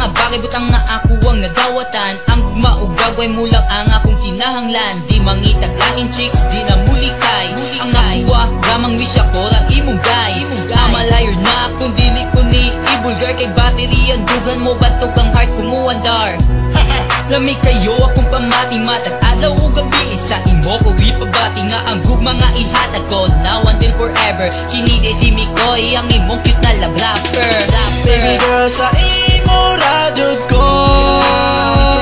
mga bagay butang nga ako ang nadawatan. Ang gugma ug gagway mo lang ang akong kinahanglan. Di mangitag lain chicks, di na mulikay. Ang nakuha, gamang wish ako ra imong gay. Malayo na kung dili ko ni ibulgar. Kay battery ang dugan mo, batog ang heart ko mo andar. Lamig kayo akong pamati, matag adlaw o gabi. Sa imo ko ipabati nga ang gugma nga ihatag ko. Now until forever, kinide si Mikoy, ang imong cute na love rapper. Baby girl, sa imo radyod ko,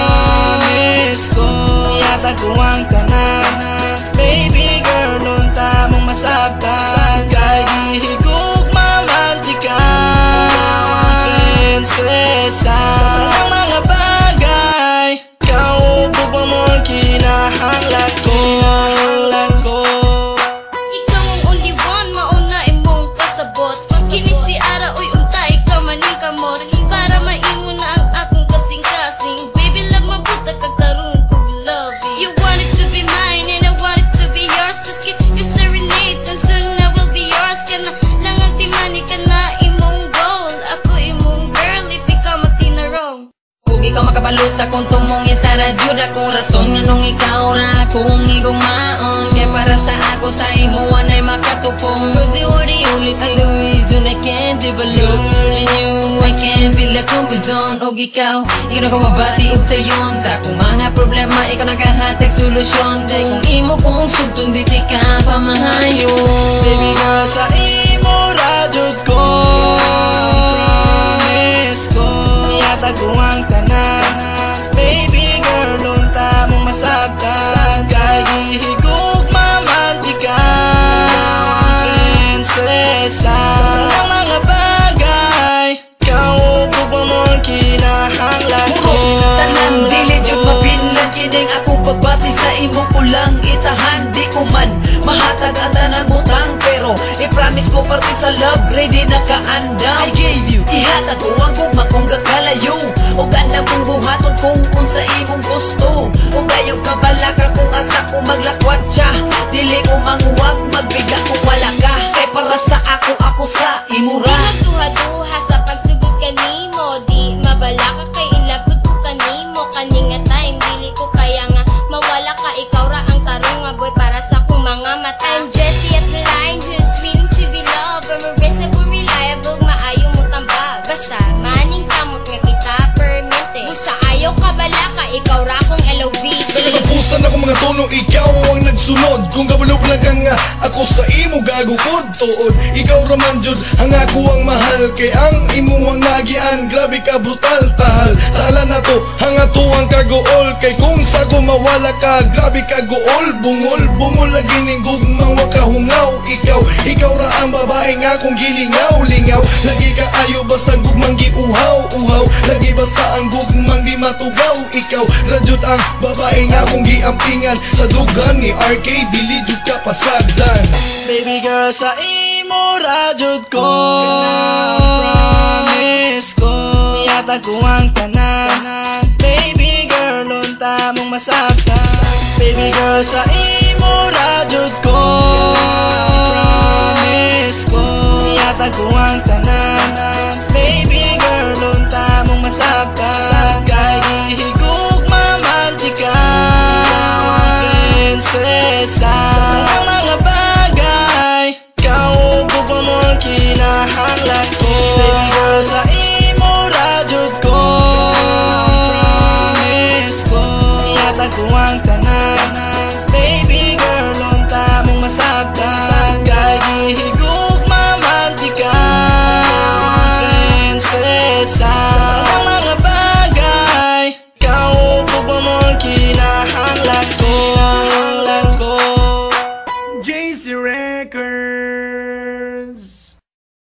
promise ko, ihatag ko ang tanan. Baby girl, lunta mong masabtan. Kay gihigug mamantika, prinsesa. Sa mga bagay, kaubog pa mo ang kinahanglan ko. Ikaw ang only one, mauna imong pasabot. Kini si Ara, uy unta, ikaw maning kamot. Para maimo na ang akong kasing-kasing. Baby love, mabuta kag tarong kog love. You want it to be mine and I want it to be yours. Just give your serenades and soon I will be yours. Kana lang ang timani ka na imong goal. Ako imong girl if ikaw magtinarong. Kung ikaw makabalo sa kuntong mong sa radyo ako rason nga nung ikaw ra akong igugmaon. Kaya para sa ako sa imo anay makatupong. Cause you are the only thing, the reason I can't develop. And you, I can't feel like kumbizon. Og ikaw na kumabati og sayon. Sa akong mga problema, ikaw nakahatag solusyon. Dahil kung imo kong sugtong diti ka pamahayo. Baby girl, sa imo radyod ko, promise ko, ihatag ko ang tanan. Baby girl, lunta mong masabtan. Kay gihigug mamantika, prinsesa. Sa mga bagay, kaubog pa mo ang kinahanglan ko. Tanan dili jud mapinlan kining ako pagbati sa imo ko lang itahan. Di ko man mahatag ang tanan butang, pero i-promise ko parte sa love ready na kaandam. I gave you, ihatag ko ang gugma kung gakalayo. O ganda kong buhaton kung unsa imong gusto. O kayo kabalaka kung asa ko maglakwat siya. Dili ko manguwag, magbiga kung wala ka. Kay para sa ako sa imura. Di magduha-duha sa pagsugod kanimo. Di mabala ka kay ilabot ko kanimo. Kani nga time, dili ko kaya nga mawala ka. Ikaw ra ang tarong nga boy para sa akong mga mata. I'm Jessie at the line, who's willing to be loved. Irreversible, reliable, maayo mo tambag. Basta maning kamot nga kita permente. Busa ayaw ka bala ka, ikaw ra akong LOV. Sa kalapusan ako mga tono, ikaw ang nagsunod. Kung kabalo lang ka nga, ako sa imo gagukod tuod. Ikaw raman jud, ang ako ang mahal. Kay ang imo ang nagian, grabe ka brutal tahal. Tala na to, ang ato ang kagool. Kay kung sa ko mawala ka, grabe ka gool. Bungol lagi ning gugmang wakahungaw. Ikaw ra ang babae nga kung gilingaw-lingaw. Lagi ka ayo basta gugmang giuhaw-uhaw. Lagi basta ang gugmang di matugaw. Ikaw ra jud ang babae nga kung giampingan. Sa dugan ni RK, dili jud ka pasagdan. Baby girl, sa imo radyod ko, promise ko, ihatag ko ang tanan. Baby girl, lunta mong masabtan. Baby girl, sa imo radyod ko, promise ko, ihatag ko ang tanan.